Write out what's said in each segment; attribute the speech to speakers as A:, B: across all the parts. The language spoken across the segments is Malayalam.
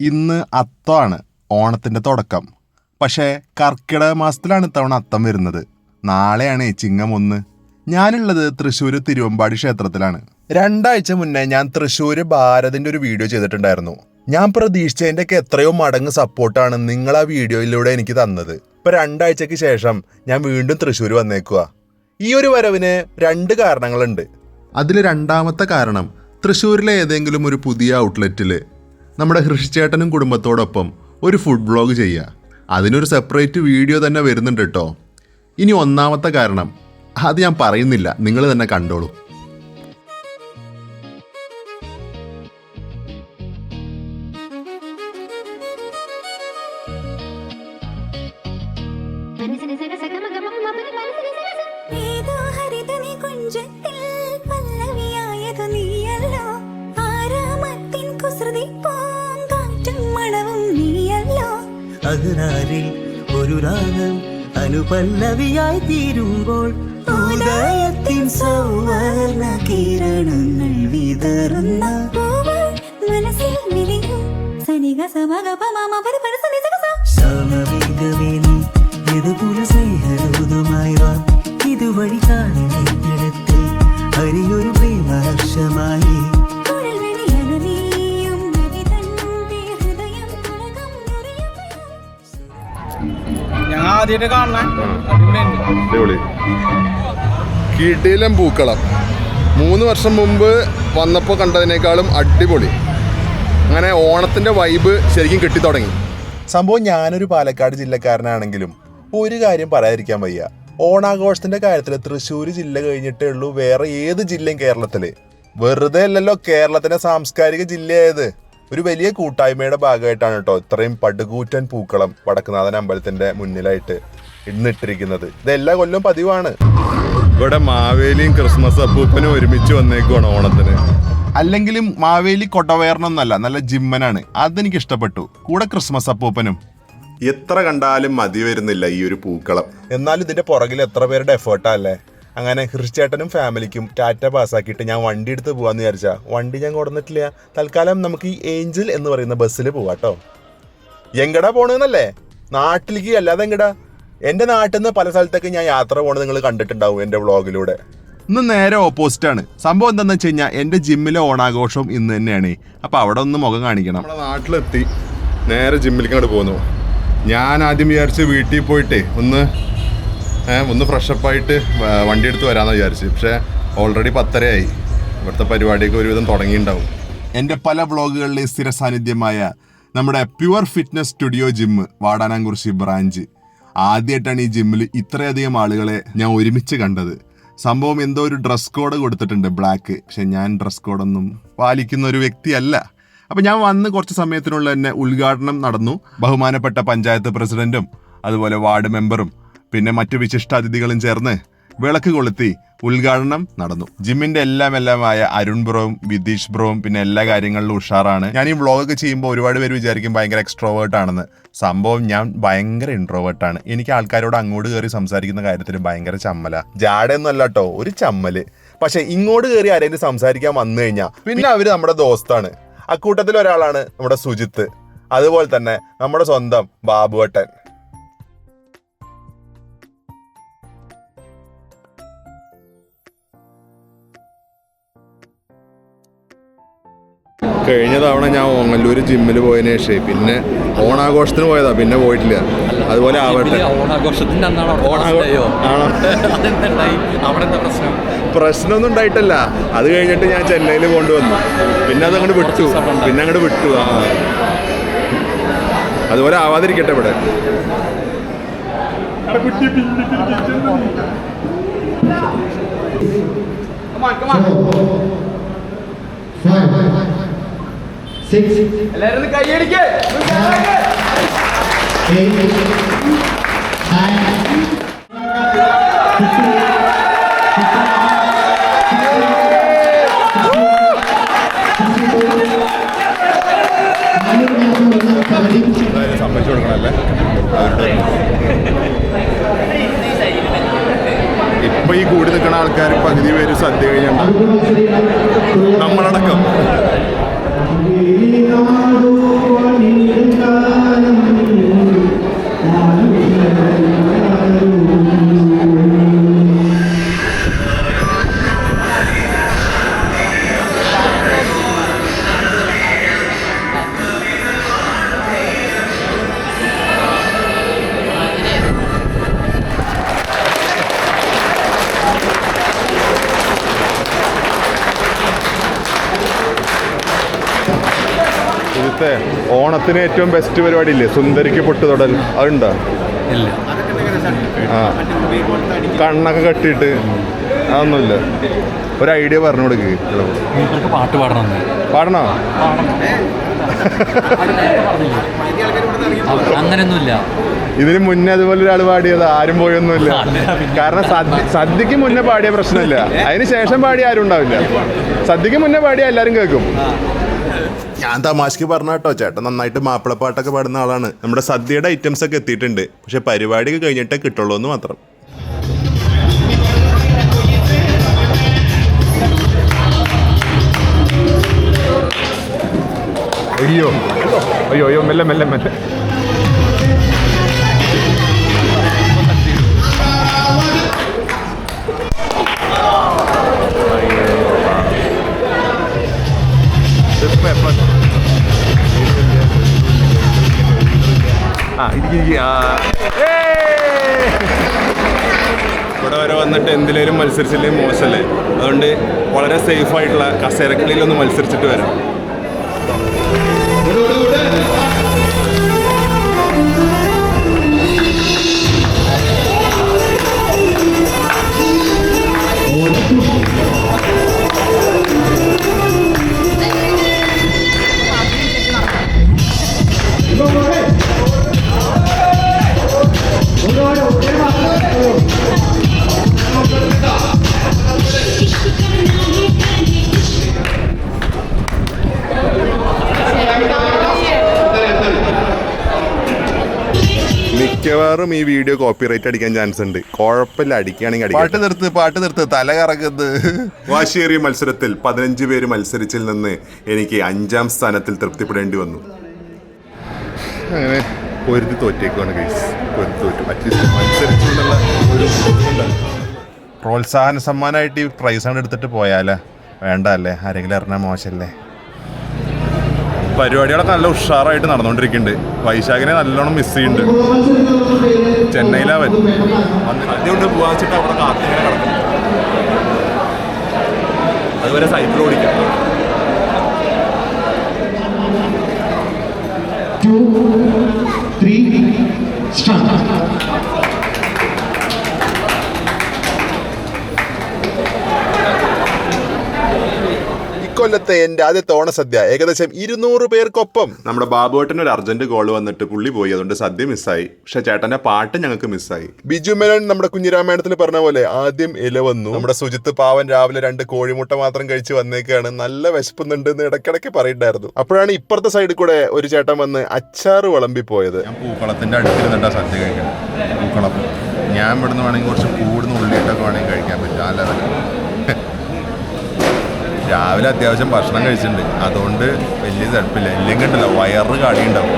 A: ഇന്ന് അത്തമാണ്, ഓണത്തിൻ്റെ തുടക്കം. പക്ഷേ കർക്കിടക മാസത്തിലാണ് ഇത്തവണ അത്തം വരുന്നത്. നാളെയാണ് ചിങ്ങം 1. ഞാനുള്ളത് തൃശ്ശൂർ തിരുവമ്പാടി ക്ഷേത്രത്തിലാണ്. 2 ആഴ്ച മുന്നേ ഞാൻ തൃശ്ശൂർ ഭാരതിൻ്റെ ഒരു വീഡിയോ ചെയ്തിട്ടുണ്ടായിരുന്നു. ഞാൻ പ്രതീക്ഷിച്ചതിൻ്റെയൊക്കെ എത്രയോ മടങ്ങ് സപ്പോർട്ടാണ് നിങ്ങൾ ആ വീഡിയോയിലൂടെ എനിക്ക് തന്നത്. ഇപ്പോൾ 2 ആഴ്ചയ്ക്ക് ശേഷം ഞാൻ വീണ്ടും തൃശ്ശൂർ വന്നേക്കുക. ഈ ഒരു വരവിന് 2 കാരണങ്ങളുണ്ട്. അതിൽ രണ്ടാമത്തെ കാരണം, തൃശ്ശൂരിലെ ഏതെങ്കിലും ഒരു പുതിയ ഔട്ട്ലെറ്റിൽ നമ്മുടെ ഹൃഷിച്ചേട്ടനും കുടുംബത്തോടൊപ്പം ഒരു ഫുഡ് വ്ളോഗ് ചെയ്യുക. അതിനൊരു സെപ്പറേറ്റ് വീഡിയോ തന്നെ വരുന്നുണ്ട് കേട്ടോ. ഇനി ഒന്നാമത്തെ കാരണം, അത് ഞാൻ പറയുന്നില്ല, നിങ്ങൾ തന്നെ കണ്ടോളൂ.
B: അഹ്റാനിൽ ഒരു രാഗം അനുപല്ലവിയായി തീരുമ്പോൾ ഉദയത്തിൻ സൗവർണ കിരണങ്ങൾ വിതറുന്ന സമവേഗവേനി ഇതുപോലെ സ്നേഹരൂപമായി വാ. ഇതുവഴി കാണുന്നിടത്ത് ഹരിയൊരു പ്രേമഹർഷമായി.
A: കിടിലം പൂക്കളം 3 വർഷം മുമ്പ് വന്നപ്പോൾ കണ്ടതിനേക്കാളും അടിപൊളി. അങ്ങനെ ഓണത്തിൻ്റെ വൈബ് ശരിക്കും കിട്ടിത്തുടങ്ങി. സംഭവം ഞാനൊരു പാലക്കാട് ജില്ലക്കാരനാണെങ്കിലും ഒരു കാര്യം പറയാതിരിക്കാൻ വയ്യ. ഓണാഘോഷത്തിൻ്റെ കാര്യത്തിൽ തൃശ്ശൂർ ജില്ല കഴിഞ്ഞിട്ടേ ഉള്ളൂ വേറെ ഏത് ജില്ലയും കേരളത്തിൽ. വെറുതെ അല്ലല്ലോ കേരളത്തിൻ്റെ സാംസ്കാരിക ജില്ലയായത്. ഒരു വലിയ കൂട്ടായ്മയുടെ ഭാഗമായിട്ടാണ് കേട്ടോ ഇത്രയും പടുകൂറ്റൻ പൂക്കളം വടക്കുന്നാഥൻ അമ്പലത്തിന്റെ മുന്നിലായിട്ട് ഇന്നിട്ടിരിക്കുന്നത്. ഇത് എല്ലാ കൊല്ലവും പതിവാണ്. ഇവിടെ മാവേലിയും ക്രിസ്മസ് അപ്പൂപ്പനും ഒരുമിച്ച് വന്നേക്കുവാണ് ഓണത്തിന്. അല്ലെങ്കിലും മാവേലി കൊടവേറണമെന്നല്ല, നല്ല ജിമ്മനാണ്. അതെനിക്ക് ഇഷ്ടപ്പെട്ടു. കൂടെ ക്രിസ്മസ് അപ്പൂപ്പനും. എത്ര കണ്ടാലും മതി വരുന്നില്ല ഈ ഒരു പൂക്കളം. എന്നാൽ ഇതിന്റെ പുറകിൽ എത്ര പേരുടെ എഫേർട്ടാ അല്ലേ. അങ്ങനെ ഹൃഷിച്ചേട്ടനും ഫാമിലിക്കും ടാറ്റ പാസ്സാക്കിയിട്ട് ഞാൻ വണ്ടി എടുത്ത് പോകാമെന്ന് വിചാരിച്ചാ. വണ്ടി ഞാൻ കൊടുന്നിട്ടില്ല. തൽക്കാലം നമുക്ക് ഈ ഏഞ്ചൽ എന്ന് പറയുന്ന ബസ്സിൽ പോവാട്ടോ. എങ്കടാ പോണെന്നല്ലേ? നാട്ടിലേക്ക് അല്ലാതെ എങ്കടാ. എൻ്റെ നാട്ടിൽ നിന്ന് പല സ്ഥലത്തേക്ക് ഞാൻ യാത്ര പോകണത് നിങ്ങൾ കണ്ടിട്ടുണ്ടാവും എൻ്റെ വ്ളോഗിലൂടെ. ഇന്ന് നേരെ ഓപ്പോസിറ്റാണ്. സംഭവം എന്താണെന്ന് വെച്ച് കഴിഞ്ഞാൽ എൻ്റെ ജിമ്മിലെ ഓണാഘോഷം ഇന്ന് തന്നെയാണ്. അപ്പോൾ അവിടെ ഒന്ന് മുഖം കാണിക്കണം. നമ്മുടെ നാട്ടിലെത്തി നേരെ ജിമ്മിലേക്ക് അങ്ങോട്ട് പോകുന്നു. ഞാൻ ആദ്യം വിചാരിച്ച് വീട്ടിൽ പോയിട്ടേ ഒന്ന് ഫ്രഷപ്പായിട്ട് വണ്ടി എടുത്ത് വരാമെന്ന് വിചാരിച്ചു. പക്ഷേ ഓൾറെഡി 10:30 ഇവിടുത്തെ പരിപാടിയൊക്കെ ഒരുവിധം തുടങ്ങിയിട്ടുണ്ടാവും. എൻ്റെ പല വ്ളോഗുകളിലെ സ്ഥിര സാന്നിധ്യമായ നമ്മുടെ pure fitness studio gym Vadanamkurissi branch. ആദ്യമായിട്ടാണ് ഈ ജിമ്മിൽ ഇത്രയധികം ആളുകളെ ഞാൻ ഒരുമിച്ച് കണ്ടത്. സംഭവം എന്തോ ഒരു ഡ്രസ് കോഡ് കൊടുത്തിട്ടുണ്ട്, ബ്ലാക്ക്. പക്ഷെ ഞാൻ ഡ്രസ് കോഡൊന്നും പാലിക്കുന്ന ഒരു വ്യക്തിയല്ല. അപ്പം ഞാൻ വന്ന് കുറച്ച് സമയത്തിനുള്ള തന്നെ ഉദ്ഘാടനം നടന്നു. ബഹുമാനപ്പെട്ട പഞ്ചായത്ത് പ്രസിഡന്റും അതുപോലെ വാർഡ് മെമ്പറും പിന്നെ മറ്റു വിശിഷ്ടാതിഥികളും ചേർന്ന് വിളക്ക് കൊളുത്തി ഉദ്ഘാടനം നടന്നു. ജിമ്മിന്റെ എല്ലാമായ അരുൺ ബ്രോവും വിതീഷ് ബ്രോവും പിന്നെ എല്ലാ കാര്യങ്ങളിലും ഉഷാറാണ്. ഞാൻ ഈ വ്ളോഗൊക്കെ ചെയ്യുമ്പോൾ ഒരുപാട് പേര് വിചാരിക്കും ഭയങ്കര എക്സ്ട്രോവേർട്ട് ആണെന്ന്. സംഭവം ഞാൻ ഭയങ്കര ഇൻട്രോവേർട്ടാണ്. എനിക്ക് ആൾക്കാരോട് അങ്ങോട്ട് കയറി സംസാരിക്കുന്ന കാര്യത്തിൽ ഭയങ്കര ചമ്മല. ജാടയൊന്നും അല്ല കേട്ടോ, ഒരു ചമ്മല്. പക്ഷെ ഇങ്ങോട്ട് കയറി ആരെങ്കിലും സംസാരിക്കാൻ വന്നു കഴിഞ്ഞാൽ പിന്നെ അവര് നമ്മുടെ ദോസ്താണ്. അക്കൂട്ടത്തിൽ ഒരാളാണ് നമ്മുടെ സുജിത്ത്. അതുപോലെ തന്നെ നമ്മുടെ സ്വന്തം ബാബുവേട്ടൻ. കഴിഞ്ഞ തവണ ഞാൻ ഓങ്ങല്ലൂർ ജിമ്മിൽ പോയതിനു ശേഷം പിന്നെ ഓണാഘോഷത്തിന് പോയതാ, പിന്നെ പോയിട്ടില്ല. അതുപോലെ ആവട്ടെ. പ്രശ്നമൊന്നും ഉണ്ടായിട്ടല്ല. അത് കഴിഞ്ഞിട്ട് ഞാൻ ചെന്നൈയിൽ കൊണ്ടുവന്നു. പിന്നെ അതങ്ങോട്ട് വിട്ടു. അതുപോലെ ആവാതിരിക്കട്ടെ ഇവിടെ.
C: എല്ലാവരും കൈയടിക്കേ.
A: സമ്മതിച്ചു കൊടുക്കണല്ലേ. ഇപ്പൊ ഈ കൂടി നിൽക്കുന്ന ആൾക്കാർ പകുതി പേര് സദ്യ കഴിഞ്ഞാൽ നമ്മളടക്കം. ഓണത്തിന് ഏറ്റവും ബെസ്റ്റ് പരിപാടി ഇല്ലേ, സുന്ദരിക്ക് പൊട്ടുതൊടൽ, അതുണ്ടോ?
C: ഇല്ല.
A: ആ, കണ്ണൊക്കെ കെട്ടിയിട്ട് അതൊന്നുമില്ല. ഒരു ഐഡിയ പറഞ്ഞു കൊടുക്ക്.
C: നിങ്ങൾക്ക് പാട്ട് പാടണം.
A: പാടണോ?
C: അങ്ങനെയൊന്നുമില്ല.
A: ഇതിന് മുന്നേ അതുപോലെ ഒരാൾ പാടിയത് ആരും പോയൊന്നുമില്ല. കാരണം സദ്യക്ക് മുന്നേ പാടിയ പ്രശ്നമില്ല, അതിന് ശേഷം പാടിയ ആരും ഉണ്ടാവില്ല. സദ്യക്ക് മുന്നേ പാടിയ എല്ലാവരും കേൾക്കും. ഞാൻ തമാശക്ക് പറഞ്ഞ കേട്ടോ, ചേട്ടൻ നന്നായിട്ട് മാപ്പിളപ്പാട്ടൊക്കെ പാടുന്ന ആളാണ്. നമ്മുടെ സദ്യയുടെ ഐറ്റംസ് ഒക്കെ എത്തിയിട്ടുണ്ട്, പക്ഷെ പരിപാടിയൊക്കെ കഴിഞ്ഞിട്ടേ കിട്ടുള്ളൂ എന്ന് മാത്രം. അയ്യോ അയ്യോ അയ്യോ, മെല്ലെ മെല്ലെ മെല്ലെ. ഇവിടെ വരെ വന്നിട്ട് എന്തിലേലും മത്സരിച്ചില്ലെങ്കിൽ മോശമല്ലേ, അതുകൊണ്ട് വളരെ സേഫായിട്ടുള്ള കസേരക്കളിയിലൊന്ന് മത്സരിച്ചിട്ട് വരാം. മിക്കവാറും ഈ വീഡിയോ കോപ്പിറൈറ്റ് അടിക്കാൻ ചാൻസ് ഉണ്ട്. കുഴപ്പമില്ല, അടിക്കുകയാണെങ്കിൽ പാട്ട് നിർത്ത് തല കറക്കുന്നത്. വാശിയേറിയ മത്സരത്തിൽ 15 പേര് മത്സരിച്ചിൽ നിന്ന് എനിക്ക് 5ാം സ്ഥാനത്തിൽ തൃപ്തിപ്പെടേണ്ടി വന്നു. അങ്ങനെ പൊരുത്തി തോറ്റേക്കാണ് ഗൈസ്, പൊരുത്തി തോറ്റു. അറ്റ്ലീസ്റ്റ് മത്സരിച്ചു എന്നുള്ള ഒരു പ്രോത്സാഹന സമ്മാനമായിട്ട് ഈ പ്രൈസാണ് എടുത്തിട്ട് പോയാലേ വേണ്ട അല്ലേ, ആരെങ്കിലും അറിഞ്ഞാൽ മോശമല്ലേ. പരിപാടികളൊക്കെ നല്ല ഉഷാറായിട്ട് നടന്നുകൊണ്ടിരിക്കുന്നുണ്ട്. വൈശാഖിനെ നല്ലോണം മിസ് ചെയ്യുന്നുണ്ട്. ചെന്നൈയിലാവൻ അതുകൊണ്ട് പോകാൻ വെച്ചിട്ട് അവിടെ കാത്തിങ്ങനെ കിടക്കും. അതുവരെ സൈക്കിൾ ഓടിക്കാം. കൊല്ലത്തെ എൻ്റെ ആദ്യത്തെ ഓണസദ്യ ഏകദേശം 200 പേർക്കൊപ്പം. നമ്മുടെ ബാബുവേട്ടന് ഒരു അർജന്റ് കോൾ വന്നിട്ട് പുള്ളി പോയി, അതുകൊണ്ട് സദ്യ മിസ്സായി. പക്ഷെ ചേട്ടന്റെ പാട്ട് ഞങ്ങൾക്ക് മിസ്സായി. ബിജു മേനോൻ നമ്മുടെ കുഞ്ഞിരാമായണത്തിൽ പറഞ്ഞ പോലെ ആദ്യം ഇല വന്നു. നമ്മുടെ സുജിത്ത് പാവൻ രാവിലെ 2 കോഴിമുട്ട മാത്രം കഴിച്ച് വന്നേക്കാണ്, നല്ല വിശപ്പുന്നുണ്ട് എന്ന് ഇടയ്ക്കിടയ്ക്ക് പറയുണ്ടായിരുന്നു. അപ്പോഴാണ് ഇപ്പുറത്തെ സൈഡിൽ കൂടെ ഒരു ചേട്ടൻ വന്ന് അച്ചാറ് വിളമ്പി പോയത്. ഞാൻ പൂക്കളത്തിന്റെ അടുത്തിരുന്നിട്ടാ സദ്യ കഴിക്കാം. പൂക്കളം ഞാൻ ഇവിടുന്ന് വേണമെങ്കിൽ കുറച്ച് കൂടുന്ന ഉള്ളിയിട്ടൊക്കെ വേണമെങ്കിൽ കഴിക്കാൻ പറ്റും. ആ ലെവൽ രാവിലെ അത്യാവശ്യം ഭക്ഷണം കഴിച്ചിട്ടുണ്ട്, അതുകൊണ്ട് വലിയ തടുപ്പില്ല. ഇല്ലെങ്കിൽ ഉണ്ടല്ലോ വയറ് കാടിയുണ്ടാവും.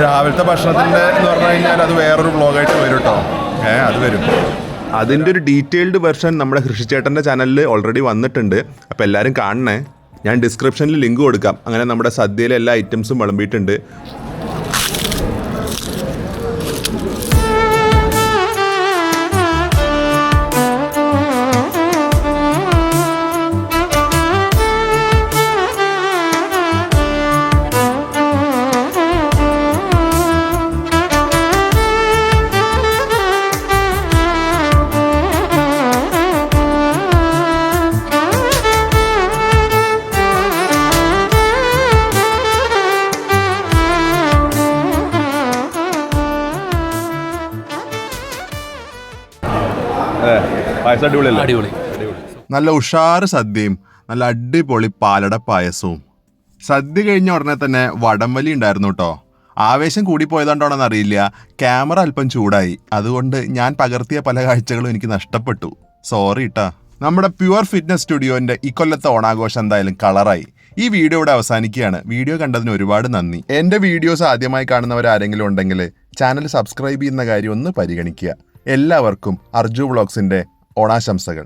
A: രാവിലത്തെ ഭക്ഷണത്തിൻ്റെ എന്ന് പറഞ്ഞു കഴിഞ്ഞാൽ അത് വേറൊരു വ്ളോഗായിട്ട് വരും കേട്ടോ. അത് വരും. അതിൻ്റെ ഒരു ഡീറ്റെയിൽഡ് വെർഷൻ നമ്മുടെ കൃഷിച്ചേട്ടൻ്റെ ചാനലിൽ ഓൾറെഡി വന്നിട്ടുണ്ട്. അപ്പോൾ എല്ലാവരും കാണണേ. ഞാൻ ഡിസ്ക്രിപ്ഷനിൽ ലിങ്ക് കൊടുക്കാം. അങ്ങനെ നമ്മുടെ സദ്യയിലെ എല്ലാ ഐറ്റംസും വിളമ്പിയിട്ടുണ്ട്.
C: അടിപൊളി.
A: നല്ല ഉഷാറ് സദ്യയും നല്ല അടിപൊളി പാലട പായസവും. സദ്യ കഴിഞ്ഞ ഉടനെ തന്നെ വടംവലി ഉണ്ടായിരുന്നു കേട്ടോ. ആവേശം കൂടിപ്പോയതുകൊണ്ടാണെന്ന് അറിയില്ല, ക്യാമറ അല്പം ചൂടായി. അതുകൊണ്ട് ഞാൻ പകർത്തിയ പല കാഴ്ചകളും എനിക്ക് നഷ്ടപ്പെട്ടു. സോറി കേട്ടാ. നമ്മുടെ പ്യുവർ ഫിറ്റ്നസ് സ്റ്റുഡിയോന്റെ ഇക്കൊല്ലത്തെ ഓണാഘോഷം എന്തായാലും കളറായി. ഈ വീഡിയോ ഇവിടെ അവസാനിക്കുകയാണ്. വീഡിയോ കണ്ടതിന് ഒരുപാട് നന്ദി. എൻ്റെ വീഡിയോസ് ആദ്യമായി കാണുന്നവരാരെങ്കിലും ഉണ്ടെങ്കിൽ ചാനൽ സബ്സ്ക്രൈബ് ചെയ്യുന്ന കാര്യം ഒന്ന് പരിഗണിക്കുക. എല്ലാവർക്കും അർജു വ്ളോഗ്സിൻ്റെ ഓണാശംസകൾ.